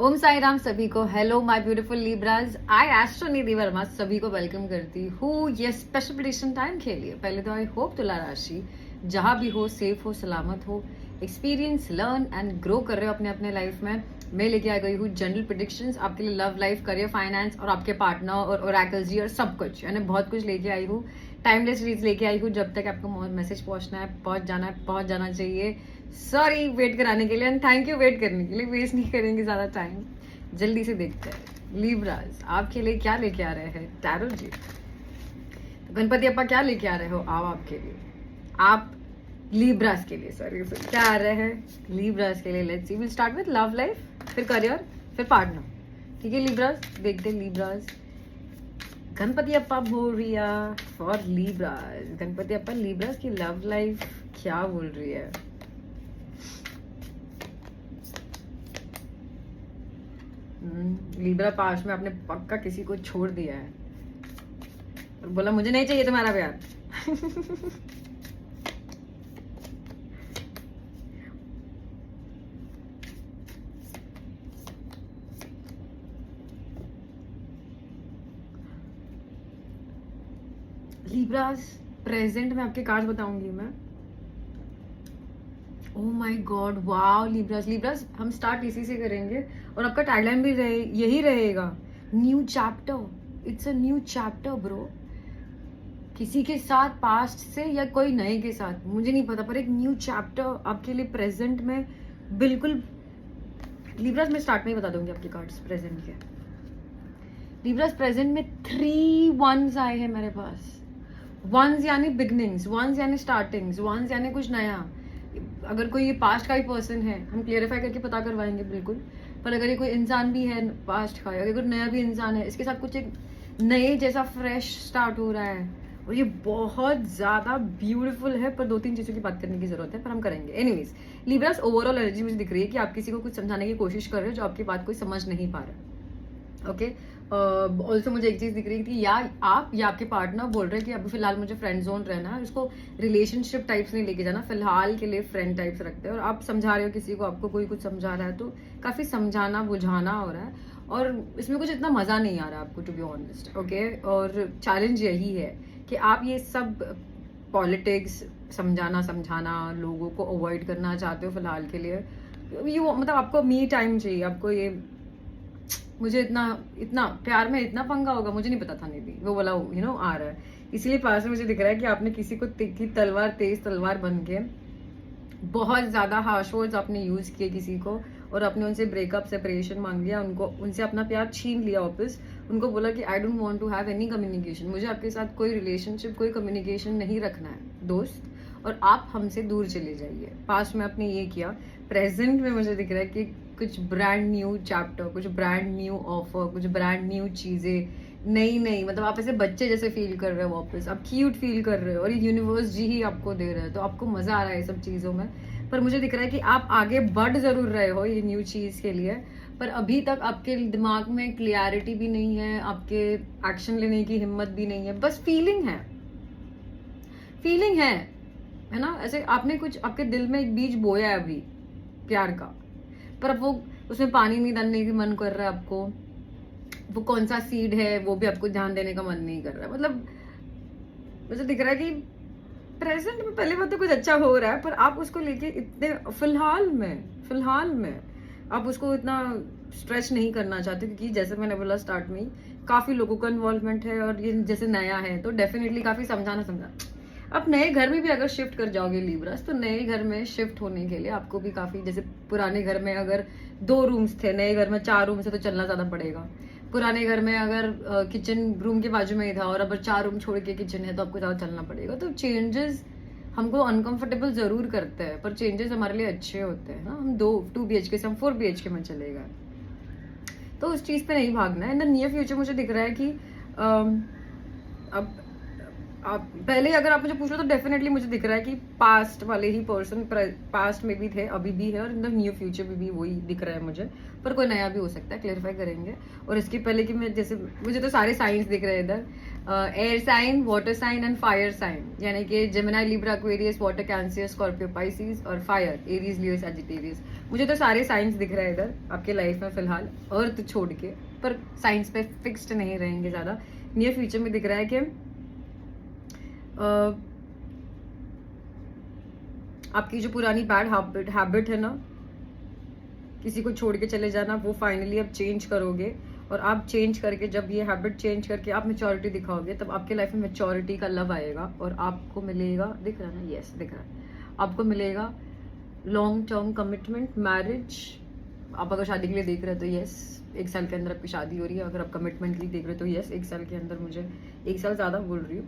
ओम साई राम सभी को। Hello my beautiful Libras, I astro Nidhi Verma सभी को वेलकम करती हूँ ये स्पेशल प्रेडिक्शन टाइम के लिए। पहले तो आई होप तुला राशि जहाँ भी हो सेफ हो, सलामत हो, एक्सपीरियंस लर्न एंड ग्रो कर रहे हो अपने अपने लाइफ में। मैं लेके आ गई हूँ जनरल प्रेडिक्शंस आपके लिए, लव लाइफ, करियर, फाइनेंस और आपके पार्टनर और ओरेकल्स और सब कुछ, यानी बहुत कुछ लेके आई हूँ। टाइमलेस रीड्स लेके आई हूँ। जब तक आपको मैसेज पहुंचना है, पहुंच जाना चाहिए। सॉरी वेट कराने के लिए एंड थैंक यू वेट करने के लिए। वेस्ट नहीं करेंगे ज़्यादा टाइम, जल्दी से देखते हैं लिब्राज आपके लिए क्या लेके आ रहे हैं टैरो जी। तो गणपति अप्पा क्या लेके आ रहे हो आओ आपके लिए, आप लिब्राज के लिए सॉरी क्या आ रहे हैं लिब्राज के लिए। Let's see, will start with love life, फिर करियर, फिर पार्टनर। ठीक है लिब्राज, देखते लिब्राज। गणपति अप्पा बोरिया फॉर लिब्राज। गणपति अप्पा लिब्राज की लव लाइफ क्या बोल रही है। लिब्रा पास्ट में आपने पक्का किसी को छोड़ दिया है और बोला मुझे नहीं चाहिए तुम्हारा प्यार। लिब्रास प्रेजेंट में आपके कार्ड बताऊंगी मैं। Oh my God, wow Libras. Libras हम स्टार्ट इसी से करेंगे और आपका टैगलाइन भी यही रहेगा, new chapter. It's a new chapter bro. किसी के साथ पास्ट से या कोई नए के साथ मुझे नहीं पता, पर एक न्यू चैप्टर आपके लिए प्रेजेंट में बिल्कुल। लिब्रास में स्टार्ट में ही बता दूंगी आपके कार्ड्स प्रेजेंट के। लिब्रास प्रेजेंट में 3 वंस आए हैं मेरे पास। वंस यानी बिगनिंग्स, वंस यानी स्टार्टिंग्स, वंस यानी कुछ नया। अगर कोई ये पास्ट का ही पर्सन है, हम क्लियरिफाई करके पता करवाएंगे बिल्कुल, पर अगर ये कोई इंसान भी है पास्ट का, अगर कोई नया भी इंसान है, इसके साथ कुछ एक नए जैसा फ्रेश स्टार्ट हो रहा है और ये बहुत ज़्यादा ब्यूटीफुल है। पर 2-3 चीज़ों की बात करने की जरूरत है, पर हम करेंगे। एनीवेज लिब्रास ओवरऑल एनर्जी मुझे दिख रही है कि आप किसी को कुछ समझाने की कोशिश कर रहे हो जो आपकी बात कोई समझ नहीं पा रहा। ओके, ऑल्सो मुझे एक चीज दिख रही थी, या आप या आपके पार्टनर बोल रहे हैं कि अभी फिलहाल मुझे फ्रेंड जोन रहना है, उसको रिलेशनशिप टाइप्स नहीं लेके जाना, फिलहाल के लिए फ्रेंड टाइप्स रखते हैं। और आप समझा रहे हो किसी को, आपको कोई कुछ समझा रहा है, तो काफी समझाना बुझाना हो रहा है और इसमें कुछ इतना मजा नहीं आ रहा आपको, टू बी ऑनेस्ट। ओके, और चैलेंज यही है कि आप ये सब पॉलिटिक्स समझाना लोगों को अवॉइड करना चाहते हो फिलहाल के लिए। ये मतलब आपको मी टाइम चाहिए, आपको ये मुझे इतना प्यार में इतना पंगा होगा मुझे नहीं पता था निधि, वो बोला आ रहा है। इसलिए पास में मुझे दिख रहा है कि आपने किसी को तीखी तलवार, तेज तलवार बन के बहुत ज्यादा हार्श वर्ड्स आपने यूज किए किसी को और आपने उनसे ब्रेकअप, सेपरेशन मांग लिया, उनसे अपना प्यार छीन लिया वापस। उनको बोला कि I don't want to have any communication, मुझे आपके साथ कोई रिलेशनशिप, कोई कम्युनिकेशन नहीं रखना है दोस्त, और आप हमसे दूर चले जाइए। पास्ट में आपने ये किया। प्रेजेंट में मुझे दिख रहा है कि कुछ ब्रांड न्यू चैप्टर, कुछ ब्रांड न्यू ऑफर, कुछ ब्रांड न्यू चीजें, नई मतलब आप ऐसे बच्चे जैसे फील कर रहे हो वापस, आप क्यूट फील कर रहे हो और ये यूनिवर्स जी ही आपको दे रहा है, तो आपको मजा आ रहा है सब चीजों में। पर मुझे दिख रहा है कि आप आगे बढ़ जरूर रहे हो ये न्यू चीज के लिए, पर अभी तक आपके दिमाग में क्लियरिटी भी नहीं है, आपके एक्शन लेने की हिम्मत भी नहीं है, बस फीलिंग है ना। ऐसे आपने कुछ आपके दिल में एक बीज बोया है अभी प्यार का, पर अब वो उसमें पानी नहीं डालने की मन कर रहा है आपको। वो कौन सा सीड है वो भी आपको ध्यान देने का मन नहीं कर रहा है। मतलब मुझे दिख रहा है कि प्रेजेंट में पहले बात तो कुछ अच्छा हो रहा है, पर आप उसको लेके इतने फिलहाल में आप उसको इतना स्ट्रेच नहीं करना चाहते, क्योंकि जैसे मैंने बोला स्टार्ट में ही काफी लोगों का इन्वॉल्वमेंट है और ये जैसे नया है तो डेफिनेटली काफी समझाना। आप नए घर में भी अगर शिफ्ट कर जाओगे लिब्रास, तो नए घर में शिफ्ट होने के लिए आपको भी काफी, जैसे पुराने घर में अगर 2 रूम्स थे, नए घर में 4 रूम्स है, तो चलना ज्यादा पड़ेगा। पुराने घर में अगर किचन रूम के बाजू में ही था और अब 4 रूम छोड़ के किचन है, तो आपको ज्यादा चलना पड़ेगा। तो चेंजेस हमको अनकंफर्टेबल जरूर करते हैं, पर चेंजेस हमारे लिए अच्छे होते हैं ना। हम 2 BHK से हम 4 BHK में चले गए, तो उस चीज पे नहीं भागना है। इन द नियर फ्यूचर मुझे दिख रहा है कि अब आप पहले अगर आप मुझे पूछ लो तो डेफिनेटली मुझे दिख रहा है कि पास्ट वाले ही पर्सन पास्ट में भी थे, अभी भी है, और इन द नियर फ्यूचर में भी वही दिख रहा है मुझे, पर कोई नया भी हो सकता है, क्लेरिफाई करेंगे। और इसके पहले कि मैं जैसे मुझे तो सारे साइंस दिख रहे हैं इधर, air sign, water sign and fire sign, यानी कि Gemini, Libra, Aquarius, water, Cancer, Scorpio, Pisces, और फायर, एरीज, लियो, सजिटेरियस। मुझे तो सारे साइंस दिख रहे हैं इधर आपके लाइफ में फिलहाल, अर्थ छोड़ के, पर साइंस पे फिक्स्ड नहीं रहेंगे ज्यादा। नियर फ्यूचर में दिख रहा है कि आपकी जो पुरानी बैड हैबिट है ना, किसी को छोड़ के चले जाना, वो फाइनली अब चेंज करोगे। और आप चेंज करके, जब ये हैबिट चेंज करके आप मेच्योरिटी दिखाओगे, तब आपके लाइफ में मेच्योरिटी का लव आएगा और आपको मिलेगा, दिख रहा है ना, यस दिख रहा है, आपको मिलेगा लॉन्ग टर्म कमिटमेंट, मैरिज। आप अगर शादी के लिए देख रहे हो तो यस, 1 साल के अंदर आपकी शादी हो रही है। अगर आप कमिटमेंट के लिए देख रहे हो तो यस, 1 साल के अंदर, मुझे 1 साल ज़्यादा बोल रही हूँ,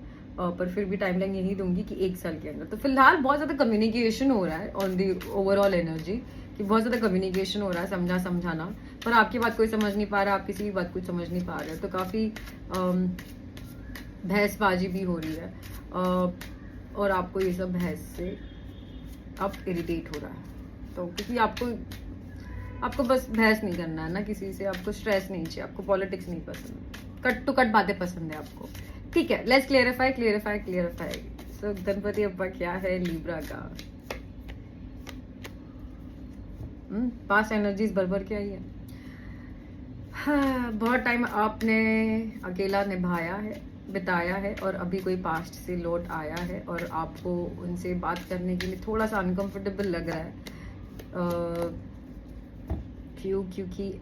पर फिर भी टाइमलाइन यही दूंगी कि 1 साल के अंदर। तो फिलहाल बहुत ज़्यादा कम्युनिकेशन हो रहा है ऑन दी ओवरऑल एनर्जी, कि बहुत ज़्यादा कम्युनिकेशन हो रहा है, समझाना, पर आपकी बात कोई समझ नहीं पा रहा, आप किसी की बात कोई समझ नहीं पा रहे, तो काफ़ी बहसबाजी भी हो रही है, और आपको ये सब बहस से अब इरिटेट हो रहा है। तो क्योंकि आपको बस बहस नहीं करना है ना किसी से, आपको स्ट्रेस नहीं चाहिए, आपको पॉलिटिक्स नहीं पसंद, कट टू कट बातें पसंद है आपको, ठीक है। Let's clarify. सो गणपति अप्पा क्या है लिब्रा का? पास्ट एनर्जीज भर के आई है। हाँ, बहुत टाइम आपने अकेला निभाया है, बिताया है, और अभी कोई पास्ट से लौट आया है और आपको उनसे बात करने के लिए थोड़ा सा अनकंफर्टेबल लग रहा है। क्योंकि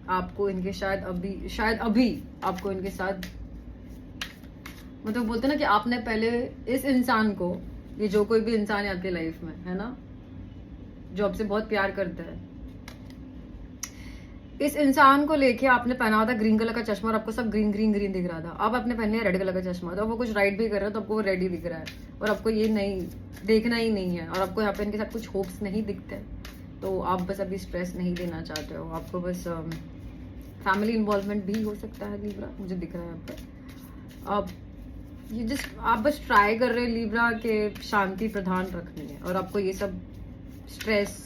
आपको इनके शायद अभी आपको इनके साथ, मतलब बोलते ना कि आपने पहले इस इंसान को, ये जो कोई भी इंसान है आपके लाइफ में है ना, जो आपसे बहुत प्यार करता है, इस इंसान को लेके आपने पहना हुआ था ग्रीन कलर का चश्मा, और आपको सब ग्रीन दिख रहा था। अब आपने पहने रेड कलर का चश्मा, तो वो कुछ राइट भी कर रहा है तो आपको वो रेड ही दिख रहा है, और आपको ये नहीं देखना ही नहीं है, और आपको यहाँ पे इनके साथ कुछ होप्स नहीं दिखते, तो आप बस अभी स्ट्रेस नहीं देना चाहते हो, आपको बस फैमिली इन्वॉल्वमेंट भी हो सकता है लिब्रा, मुझे दिख रहा है यहाँ पे। आप बस ट्राई कर रहे हैं लिब्रा के शांति प्रदान रखनी है, और आपको ये सब स्ट्रेस,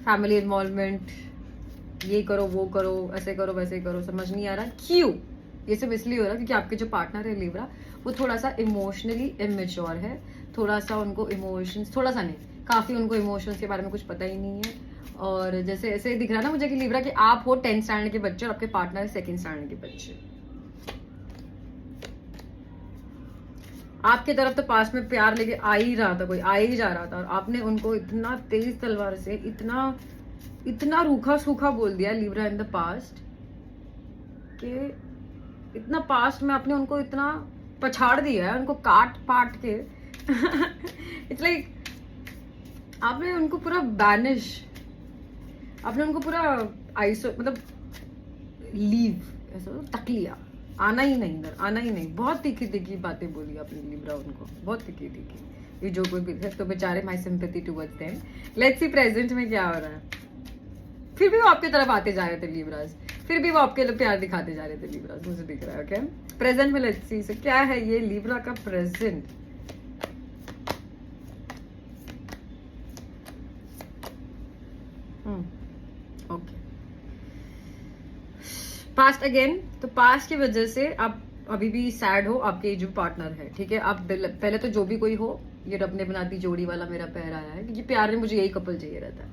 फैमिली इन्वॉल्वमेंट, ये करो वो करो, ऐसे करो वैसे करो, समझ नहीं आ रहा क्यों। ये सब इसलिए हो रहा है क्योंकि आपके जो पार्टनर है लिब्रा, वो थोड़ा सा इमोशनली इमेच्योर है, थोड़ा सा उनको इमोशंस, थोड़ा सा नहीं, काफी उनको इमोशंस के बारे में कुछ पता ही नहीं है। और जैसे ऐसे दिख रहा ना मुझे कि लिब्रा कि आप हो 10th स्टैंडर्ड के बच्चे और आपके पार्टनर 2nd स्टैंडर्ड के बच्चे। आपके तरफ तो पास में प्यार लेके आ ही रहा था, कोई आ ही जा रहा था, और आपने उनको इतना तेज तलवार से, इतना रूखा सूखा बोल दिया लिब्रा इन द पास्ट, कि इतना पास्ट में आपने उनको इतना पछाड़ दिया है, उनको काट पाट के इट्स लाइक आपने उनको पूरा बैनिश, आपने उनको पूरा आइसो, मतलब लीव, ऐसा तक लिया, आना ही नहीं इधर, आना ही नहीं। बहुत तीखी बातें बोली आपने लिब्रा उनको, बहुत तीखी। ये जो कोई भी है तो बेचारे, my sympathy towards them. Let's see present में क्या हो रहा है। फिर भी वो आपकी तरफ आते जा रहे थे लिब्राज, फिर भी वो आपके लिए प्यार दिखाते जा रहे थे लिब्राज, मुझे दिख रहा है। ओके, प्रेजेंट में लेट्स सी, so क्या है ये लिब्रा का प्रेजेंट। ओके, पास्ट अगेन, तो पास्ट की वजह से आप अभी भी सैड हो, आपके जो पार्टनर है, ठीक है। आप पहले तो जो भी कोई हो, ये रब ने बनाती जोड़ी वाला मेरा पैर आया है, क्योंकि प्यार में मुझे यही कपल चाहिए रहता है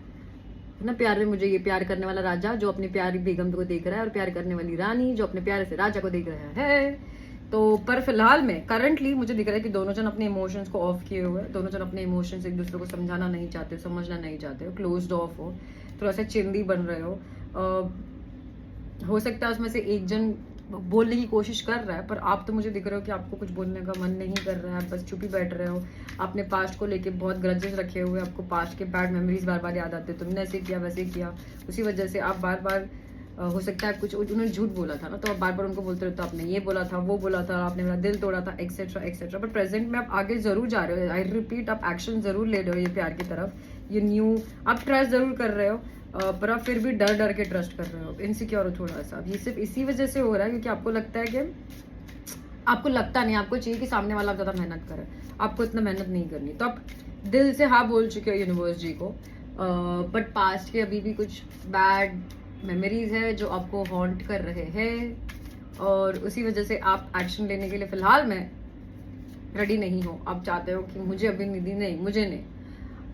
ना, प्यार में मुझे ये प्यार करने वाला राजा जो अपनी प्यारी बेगम को देख रहा है, और प्यार करने वाली रानी जो अपने प्यारे से राजा को देख रहा है। तो पर फिलहाल में करंटली मुझे दिख रहा है कि दोनों जन अपने इमोशंस को ऑफ किए हुए, दोनों जन अपने इमोशंस एक दूसरे को समझाना नहीं चाहते, समझना नहीं चाहते हो, क्लोज्ड ऑफ हो, थोड़ा सा चिंदी बन रहे हो सकता है उसमें से एक जन बोलने की कोशिश कर रहा है, पर आप तो मुझे दिख रहे हो कि आपको कुछ बोलने का मन नहीं कर रहा है, बस चुप ही बैठ रहे हो। आपने पास्ट को लेके बहुत ग्रजेस रखे हुए, आपको पास्ट के बैड मेमोरीज बार बार याद आते, तुमने ऐसे किया वैसे किया, उसी वजह से आप बार बार हो सकता है कुछ उन्होंने झूठ बोला था ना, तो आप बार बार उनको बोलते रहते हो, आपने ये बोला था, वो बोला था, आपने मेरा दिल तोड़ा था, एक्सेट्रा एक्सेट्रा। बट प्रेजेंट में आप आगे जरूर जा रहे हो, आई रिपीट, आप एक्शन जरूर ले रहे हो ये प्यार की तरफ, ये न्यू, आप ट्रस्ट जरूर कर रहे हो, पर आप फिर भी डर के ट्रस्ट कर रहे हो, इनसिक्योर हो थोड़ा सा। ये सिर्फ इसी वजह से हो रहा है क्योंकि आपको लगता है कि आपको लगता नहीं, आपको चाहिए कि सामने वाला ज़्यादा मेहनत करे, आपको इतना मेहनत नहीं करनी, तो आप दिल से हाँ बोल चुके हो यूनिवर्स जी को। बट पास्ट के अभी भी कुछ बैड मेमोरीज है जो आपको हॉन्ट कर रहे हैं, और उसी वजह से आप एक्शन लेने के लिए फिलहाल में रेडी नहीं हो। आप चाहते हो कि मुझे अभी निधि नहीं, मुझे नहीं,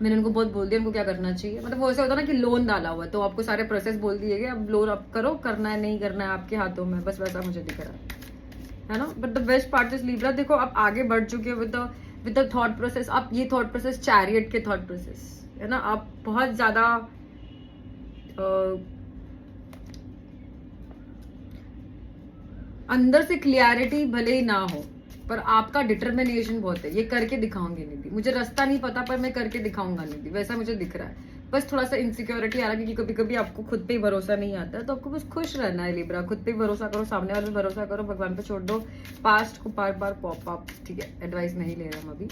मैंने उनको बहुत बोल दिया उनको क्या करना चाहिए। मतलब वो ऐसा होता है ना कि लोन डाला हुआ है तो आपको सारे प्रोसेस बोल दिए गए, अब लोन आप करो, करना है नहीं करना है आपके हाथों में, बस वैसा मुझे दिख रहा है ना। But the best part is Libra, देखो आप आगे बढ़ चुके हो विद द थॉट प्रोसेस। आप ये थॉट प्रोसेस चैरियट के थॉट प्रोसेस है ना, आप बहुत ज्यादा अंदर से क्लियरिटी भले ही ना हो पर आपका डिटर्मिनेशन बहुत है, ये करके दिखाऊंगी निधि, मुझे रास्ता नहीं पता पर मैं करके दिखाऊंगा निधि, वैसा मुझे दिख रहा है। बस थोड़ा सा इनसिक्योरिटी आ रहा है क्योंकि कभी कभी आपको खुद पे ही भरोसा नहीं आता है, तो आपको बस खुश रहना है लिब्रा, खुद पे भरोसा करो, सामने वाले पे भरोसा करो, भगवान पे छोड़ दो, पास्ट को बार बार पॉप अप, ठीक है, एडवाइस नहीं ले रहा हम अभी,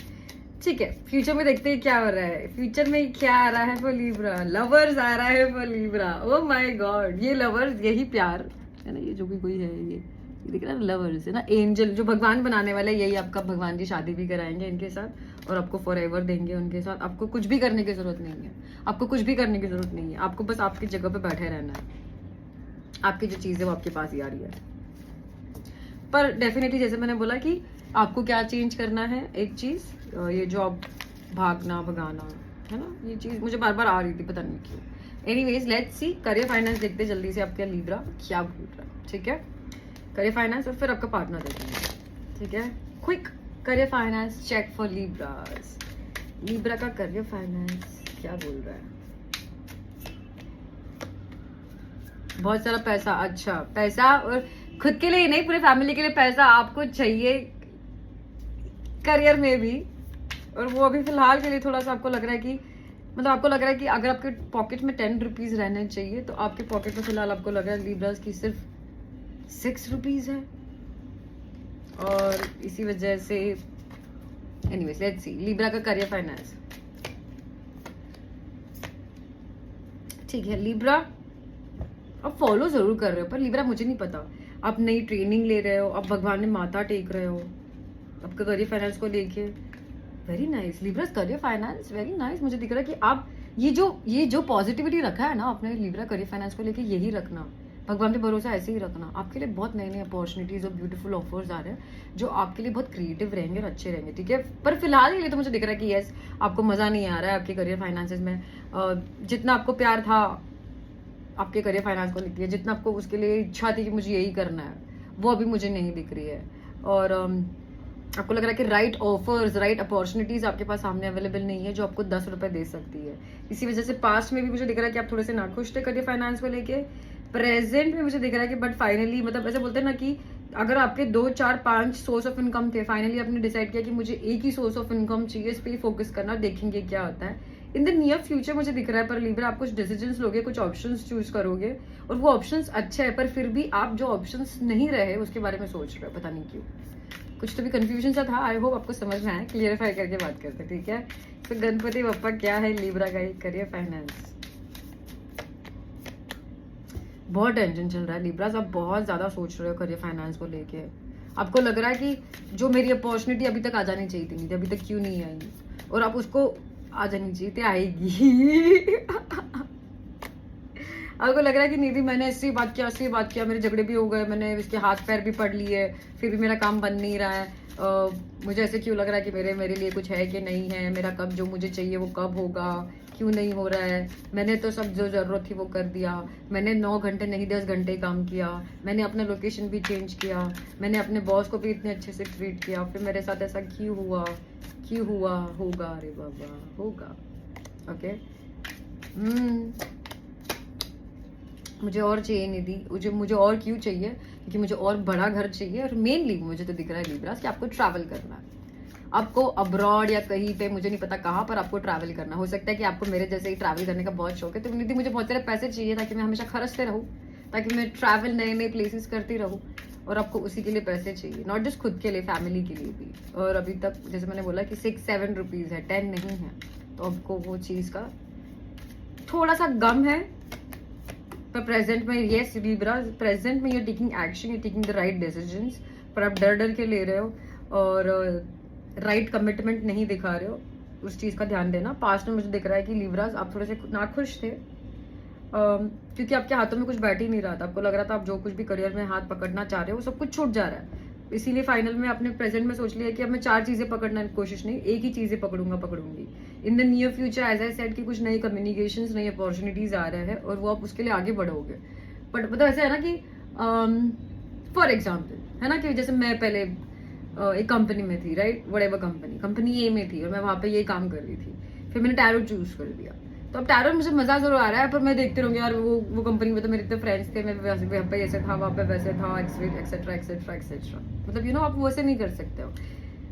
ठीक है। फ्यूचर में देखते हैं क्या हो रहा है, फ्यूचर में क्या आ रहा है फॉर लिब्रा, लवर्स आ रहा है for Libra, oh my God, ये लवर्स, यही प्यार है ना, ये जो भी कोई है, ये दिख रहा है लवर्स है ना, एंजल जो भगवान बनाने वाला है, यही आपका भगवान जी शादी भी कराएंगे इनके साथ और आपको फॉर एवर देंगे उनके साथ। आपको कुछ भी करने की जरूरत नहीं है, आपको कुछ भी करने की जरूरत नहीं है, आपको बस आपकी जगह पे बैठे रहना है, आपकी जो चीज है वो आपके पास ही आ रही है। पर डेफिनेटली जैसे मैंने बोला कि आपको क्या चेंज करना है, एक चीज ये जॉब भागना भगाना है ना, ये चीज मुझे बार बार आ रही थी, पता नहीं क्यों। Anyways let's see, career finance देखते जल्दी से आपका लिब्रा क्या बोल रहा है, ठीक है। करियर फाइनेंस और फिर आपका पार्टनर देखेंगे, ठीक है। Quick career finance check for Libras, Libra का करियर फाइनेंस क्या बोल रहा है। बहुत सारा पैसा, अच्छा पैसा, और खुद के लिए नहीं पूरे फैमिली के लिए पैसा आपको चाहिए करियर में भी, और वो अभी फिलहाल के लिए थोड़ा सा आपको लग रहा है कि मतलब आपको लग रहा है कि अगर आपके पॉकेट में 10 रुपीज रहने चाहिए तो आपके पॉकेट में फिलहाल आपको लग रहा है लिब्रास की सिर्फ 6 रुपीज है, और इसी वजह से एनीवेज लेट्स सी लिब्रा का करियर फाइनेंस, ठीक है। लिब्रा आप फॉलो जरूर कर रहे हो, पर लिब्रा मुझे नहीं पता आप नई ट्रेनिंग ले रहे हो, आप भगवान में माथा टेक रहे हो आपका करियर फाइनेंस को लेके, very nice Libras career finance, very nice. मुझे दिख रहा है कि आप ये जो पॉजिटिविटी रखा है ना आपने लिब्रा करियर फाइनेंस को लेके, यही रखना, भगवान पे भरोसा ऐसे ही रखना। आपके लिए बहुत नए नए अपॉर्चुनिटीज और ब्यूटीफुल ऑफर्स आ रहे हैं जो आपके लिए बहुत क्रिएटिव रहेंगे और अच्छे रहेंगे, ठीक है। पर फिलहाल के लिए तो मुझे दिख रहा है कि यस आपको मजा नहीं आ रहा है आपके करियर फाइनेंसेस में, जितना आपको प्यार था आपके करियर फाइनेंस को लेके, जितना आपको उसके लिए इच्छा थी कि मुझे यही करना है, वो अभी मुझे नहीं दिख रही है। और आपको लग रहा है कि राइट ऑफर्स, राइट अपॉर्चुनिटीज आपके पास सामने अवेलेबल नहीं है जो आपको 10 रुपए दे सकती है। इसी वजह से पास्ट में भी मुझे दिख रहा है कि आप थोड़े से नाखुश थे करियर फाइनेंस को लेके, प्रेजेंट में मुझे दिख रहा है कि बट फाइनली मतलब ऐसे बोलते हैं ना कि अगर आपके 2 4 5 सोर्स ऑफ इनकम थे, फाइनली आपने डिसाइड किया कि मुझे एक ही सोर्स ऑफ इनकम चाहिए, इस पे ही फोकस करना, देखेंगे क्या होता है इन द नियर फ्यूचर। मुझे दिख रहा है पर लिब्रा आप कुछ डिसीजंस लोगे, कुछ ऑप्शंस चूज करोगे, और वो ऑप्शंस अच्छे है पर फिर भी आप जो ऑप्शंस नहीं रहे उसके बारे में सोच रहे हो, पता नहीं क्यों, कुछ तो भी कंफ्यूजन सा था। आई होप आपको समझ में आया, क्लियरिफाई करके बात करते हैं, ठीक है। तो गणपति बप्पा क्या है लिब्रा का करियर फाइनेंस, बहुत टेंशन चल रहा है लिब्रा, आप बहुत ज्यादा सोच रहे हो करियर फाइनेंस को लेके। आपको लग रहा है कि जो मेरी अपॉर्चुनिटी अभी तक आ जानी चाहिए थी, अभी तक क्यों नहीं आई, और आप उसको आ जानी चाहिए थी, आएगी। आपको लग रहा है कि निधि मैंने ऐसी बात किया, मेरे झगड़े भी हो गए, मैंने इसके हाथ पैर भी पढ़ लिए, फिर भी मेरा काम बन नहीं रहा है, मुझे ऐसे क्यों लग रहा है कि मेरे लिए कुछ है कि नहीं है, मेरा कब जो मुझे चाहिए वो कब होगा, क्यों नहीं हो रहा है, मैंने तो सब जो जरूरत थी वो कर दिया, मैंने 9 घंटे नहीं 10 घंटे काम किया, मैंने अपना लोकेशन भी चेंज किया, मैंने अपने बॉस को भी इतने अच्छे से ट्रीट किया, फिर मेरे साथ ऐसा क्यों हुआ होगा, अरे बाबा होगा, ओके। मुझे और चाहिए निधि, मुझे और क्यों चाहिए, क्योंकि मुझे और बड़ा घर चाहिए, और मेनली मुझे तो दिख रहा है लिब्रास कि आपको ट्रैवल करना है, आपको अब्रॉड या कहीं पे मुझे नहीं पता कहाँ पर आपको ट्रैवल करना। हो सकता है कि आपको मेरे जैसे ही ट्रैवल करने का बहुत शौक है, तो निधि मुझे बहुत सारे पैसे चाहिए ताकि मैं हमेशा खर्चते रहूँ, ताकि मैं ट्रैवल नए नए प्लेसेस करती रहूँ, और आपको उसी के लिए पैसे चाहिए, नॉट जस्ट खुद के लिए, फैमिली के लिए भी। और अभी तक जैसे मैंने बोला कि 6-7 रुपीज है, 10 नहीं है, तो आपको वो चीज का थोड़ा सा गम है। पर प्रेजेंट में यस लिब्रा, प्रेजेंट में you're taking action, you're taking the right decisions, पर आप डर डर के ले रहे हो और राइट कमिटमेंट नहीं दिखा रहे हो, उस चीज़ का ध्यान देना। पास्ट में मुझे दिख रहा है कि लिब्रास आप थोड़े से नाखुश थे क्योंकि आपके हाथों में कुछ बैठ ही नहीं रहा था। आपको लग रहा था आप जो कुछ भी करियर में हाथ पकड़ना चाह रहे हो वो सब कुछ छूट जा रहा है। इसीलिए फाइनल में आपने प्रेजेंट में सोच लिया कि अब मैं 4 चीजें पकड़ने की कोशिश नहीं, एक ही चीजें पकड़ूंगी। In the near future as I said कि कुछ नई कम्युनिकेशंस, नई अपॉर्चुनिटीज आ रहे हैं और वो आप उसके लिए आगे बढ़ोगे। बट मतलब ऐसा है ना कि फॉर एग्जाम्पल है ना कि जैसे मैं पहले एक कंपनी में थी, राइट, वडेवर कंपनी ए में थी और मैं वहां पे ये काम कर रही थी। फिर मैंने टैरो चूज कर दिया, तो अब टैरो मुझे मजा जरूर आ रहा है, पर मैं देखते रहूंगी यार वो कंपनी में तो मेरे इतने फ्रेंड्स थे, मैं वहाँ पे ऐसे था, वहाँ पे वैसे था, एक्सेट्रा एक्सेट्रा एक्सेट्रा। मतलब यू नो आप वैसे नहीं कर सकते हो।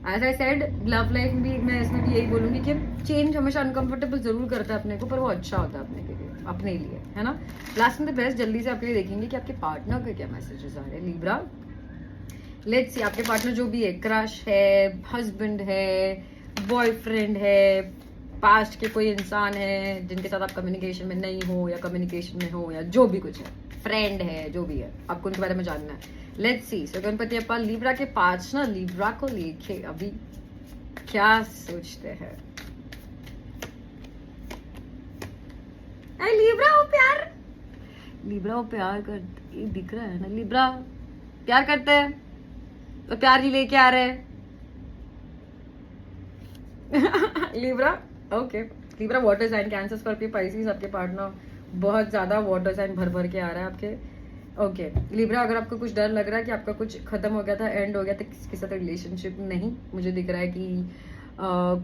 As I said love life में भी मैं इसमें भी यही बोलूंगी कि चेंज हमेशा अनकंफर्टेबल जरूर करता है अपने को, पर वो अच्छा होता है अपने के लिए, अपने लिए, है ना। लास्ट में द बेस्ट, जल्दी से आपके लिए देखेंगे कि आपके पार्टनर के क्या मैसेजेस आ रहे हैं। लिब्रा, लेट्स सी आपके पार्टनर जो भी है, क्रश है, हस्बैंड है, बॉयफ्रेंड है, पास्ट के कोई इंसान है जिनके साथ आप कम्युनिकेशन में नहीं हो या कम्युनिकेशन में हो या जो भी कुछ है, फ्रेंड है, जो भी है, आपको उनके बारे में जानना है। Let's see. So Ganpati Appa Libra के 5 ना लिब्रा को लेके अभी क्या सोचते हैं। लिब्रा वो प्यार करते, ये दिख रहा है ना, लिब्रा प्यार करते हैं तो प्यार ही लेके आ रहे हैं। Libra, okay. Libra water sign, Cancer, Scorpio, Pisces, आपके पार्टनर बहुत ज्यादा वाटर साइन भर भर के आ रहा है आपके। ओके लिब्रा, अगर आपको कुछ डर लग रहा है कि आपका कुछ खत्म हो गया था, एंड हो गया था किसके साथ रिलेशनशिप, नहीं, मुझे दिख रहा है कि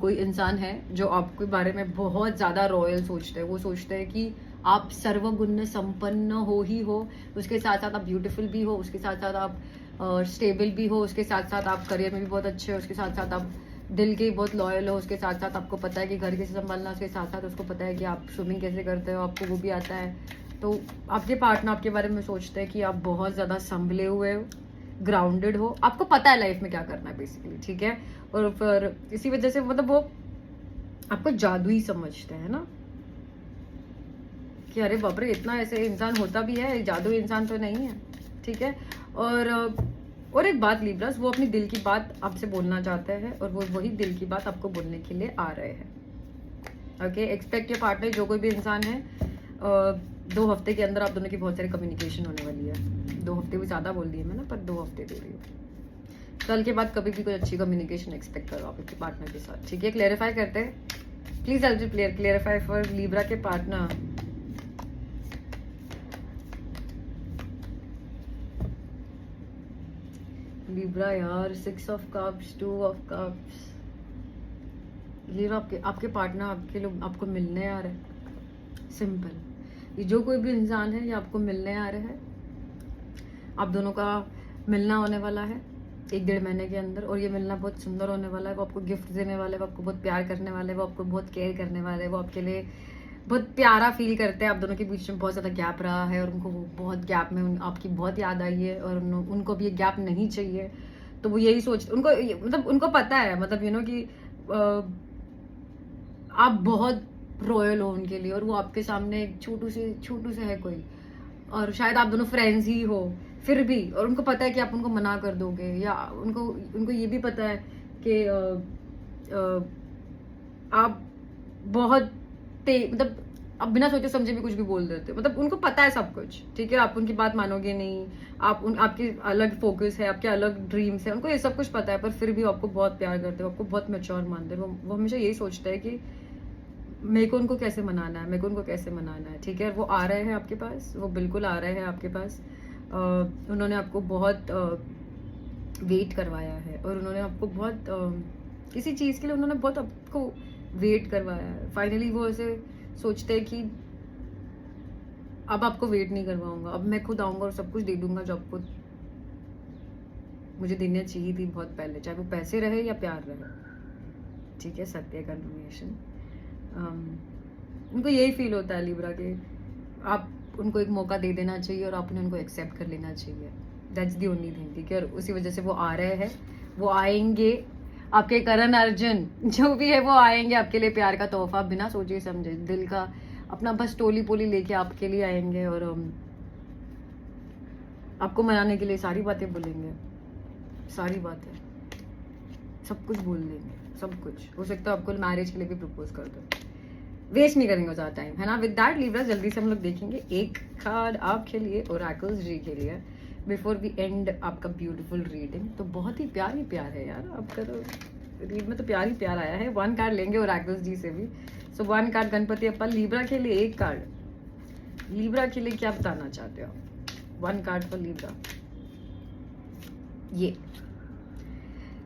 कोई इंसान है जो आपके बारे में बहुत ज्यादा रॉयल सोचते हैं। वो सोचते हैं कि आप सर्वगुण संपन्न हो, उसके साथ साथ आप ब्यूटीफुल भी हो, उसके साथ साथ आप स्टेबल भी हो, उसके साथ साथ आप करियर में भी बहुत अच्छे हो, उसके साथ साथ आप दिल के बहुत लॉयल हो, उसके साथ साथ आपको पता है कि घर कैसे संभालना, उसके साथ साथ उसको पता है कि आप स्विमिंग कैसे करते हो, आपको वो भी आता है। तो आपके पार्टनर आपके बारे में सोचते हैं कि आप बहुत ज़्यादा संभले हुए हो, ग्राउंडेड हो, आपको पता है लाइफ में क्या करना है बेसिकली, ठीक है। और फिर इसी वजह से मतलब वो आपको जादुई समझते हैं ना, कि अरे बाप रे इतना ऐसे इंसान होता भी है, जादुई इंसान तो नहीं है, ठीक है। और एक बात लिब्रास, वो अपनी दिल की बात आपसे बोलना चाहते हैं और वो वही दिल की बात आपको बोलने के लिए आ रहे हैं। ओके, एक्सपेक्ट योर पार्टनर, जो कोई भी इंसान है, 2 हफ्ते के अंदर आप दोनों की बहुत सारी कम्युनिकेशन होने वाली है। 2 हफ्ते भी ज़्यादा बोल दिए मैंने, पर 2 हफ्ते दे रही हूँ। कल के बाद कभी भी कोई अच्छी कम्युनिकेशन एक्सपेक्ट करो आप अपने पार्टनर के साथ, ठीक है। क्लेरिफाई करते हैं, please help me clarify for Libra के पार्टनर। लिब्रा यार, 6 of cups, 2 of cups. Libra आपके पार्टनर आपके लोग आपको मिलने आ रहे हैं, सिंपल। ये जो कोई भी इंसान है ये आपको मिलने आ रहे हैं, आप दोनों का मिलना होने वाला है 1-1.5 महीने के अंदर, और ये मिलना बहुत सुंदर होने वाला है। वो आपको गिफ्ट देने वाले, वो आपको बहुत प्यार करने वाले, वो आपको बहुत केयर करने वाले, वो आपके लिए बहुत प्यारा फील करते हैं। आप दोनों के बीच में बहुत ज़्यादा गैप रहा है और उनको वो बहुत गैप में आपकी बहुत याद आई है, और उनको भी ये गैप नहीं चाहिए। तो वो यही सोच, उनको मतलब उनको पता है, मतलब यू नो कि आप बहुत रॉयल हो उनके लिए, और वो आपके सामने एक छोटू से है कोई, और शायद आप दोनों फ्रेंड्स ही हो फिर भी, और उनको पता है कि आप उनको मना कर दोगे, या उनको ये भी पता है कि आप बहुत मतलब आप बिना सोचे समझे भी कुछ भी बोल देते हो, मतलब उनको पता है सब कुछ, ठीक है। आप उनकी बात मानोगे नहीं, आपकी अलग फोकस है, आपके अलग ड्रीम्स है, उनको ये सब कुछ पता है, पर फिर भी आपको बहुत प्यार करते हो, आपको बहुत मैच्योर मानते हैं। वो हमेशा यही सोचते हैं कि मेरे को उनको कैसे मनाना है, ठीक है। वो आ रहे हैं आपके पास, वो बिल्कुल आ रहे हैं आपके पास। उन्होंने आपको बहुत वेट करवाया है, और उन्होंने आपको बहुत किसी चीज़ के लिए उन्होंने बहुत आपको वेट करवाया है। फाइनली वो ऐसे सोचते हैं कि अब आपको वेट नहीं करवाऊंगा, अब मैं खुद आऊंगा और सब कुछ दे दूंगा जो आपको मुझे देना चाहिए थी बहुत पहले, चाहे वो पैसे रहे या प्यार रहे, ठीक है। सत्य कन्फर्मेशन, उनको यही फील होता है लिब्रा के आप उनको एक मौका दे देना चाहिए और आपने उनको एक्सेप्ट कर लेना चाहिए। दैट्स दी ओनली थिंग, ठीक है। और उसी वजह से वो आ रहे हैं, वो आएंगे, आपके करण अर्जुन जो भी है वो आएंगे आपके लिए प्यार का तोहफा, बिना सोचे समझे दिल का अपना बस टोली पोली लेके आपके लिए आएंगे, और आपको मनाने के लिए सारी बातें बोलेंगे, सारी बात है, सब कुछ बोल देंगे, सब कुछ हो सकता है। आपको मैरिज के लिए भी प्रपोज कर दो, वेस्ट नहीं करेंगे ज़्यादा टाइम, है ना। विद दैट लिब्रा जल्दी से हम लोग देखेंगे एक कार्ड आपके लिए ओरेकल्स जी के लिए बिफोर वी एंड आपका ब्यूटीफुल रीडिंग। तो बहुत ही प्यार है यार आपका, तो रीड में तो प्यार ही प्यार आया है। 1 कार्ड लेंगे ओरेकल्स जी से भी। सो 1 कार्ड गणपति अप्पा लिब्रा के लिए, 1 कार्ड लिब्रा के लिए क्या बताना चाहते हो? 1 कार्ड फॉर लिब्रा, ये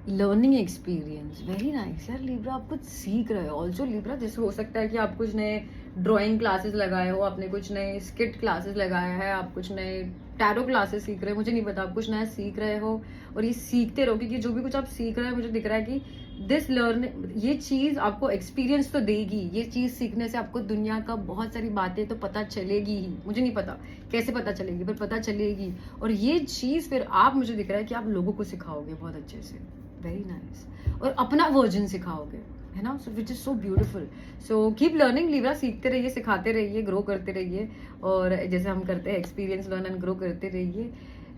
लर्निंग एक्सपीरियंस, वेरी नाइस यार। लिब्रा आप कुछ सीख रहे हो ऑल्सो लिब्रा, जैसे हो सकता है कि आप कुछ नए ड्राइंग क्लासेस लगाए हो, आपने कुछ नए स्किट क्लासेस लगाया है, आप कुछ नए टैरो क्लासेस सीख रहे हो, मुझे नहीं पता, आप कुछ नया सीख रहे हो और ये सीखते रहो, क्योंकि जो भी कुछ आप सीख रहे हो मुझे दिख रहा है कि दिस लर्निंग, ये चीज़ आपको एक्सपीरियंस तो देगी। ये चीज़ सीखने से आपको दुनिया का बहुत सारी बातें तो पता चलेगी ही, मुझे नहीं पता कैसे पता चलेगी पर पता चलेगी। और ये चीज़ फिर आप, मुझे दिख रहा है कि आप लोगों को सिखाओगे बहुत अच्छे से, वेरी नाइस, और अपना वर्जन सिखाओगे, है ना। So which is so beautiful. So keep learning Libra, सीखते रहिए, सिखाते रहिए, ग्रो करते रहिए, और जैसे हम करते हैं एक्सपीरियंस लर्न एंड ग्रो करते रहिए।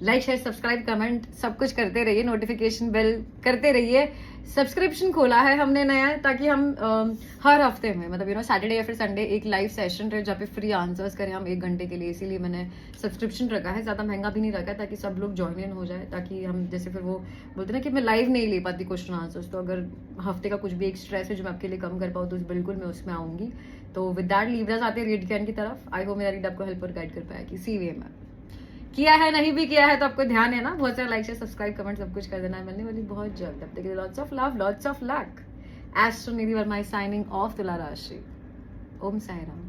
लाइक शेयर सब्सक्राइब कमेंट सब कुछ करते रहिए, नोटिफिकेशन बेल करते रहिए। सब्सक्रिप्शन खोला है हमने नया, ताकि हम हर हफ्ते में, मतलब सैटरडे या फिर संडे एक लाइव सेशन रहे जहाँ पे फ्री आंसर्स करें हम 1 घंटे के लिए। इसीलिए मैंने सब्सक्रिप्शन रखा है, ज़्यादा महंगा भी नहीं रखा है, ताकि सब लोग ज्वाइन इन हो जाए, ताकि हम जैसे फिर वो बोलते ना कि मैं लाइव नहीं ले पाती क्वेश्चन आंसर्स, तो अगर हफ्ते का कुछ भी एक स्ट्रेस है जो मैं आपके लिए कम कर पाऊँ तो बिल्कुल मैं उसमें आऊँगी। तो विद दैट लिब्रास आते हैं रीड के एंड की तरफ। आई होप मेरा रीड आपको हेल्प और गाइड कर पाया कि सी वे में किया है, नहीं भी किया है तो आपको ध्यान है ना। बहुत सारा लाइक शेयर सब्सक्राइब कमेंट सब कुछ कर देना है, मिलने वाली बहुत जल्द। तब तक के लिए lots of love, lots of luck. Astro Nidhi Verma signing off तुला राशि। ओम साई राम।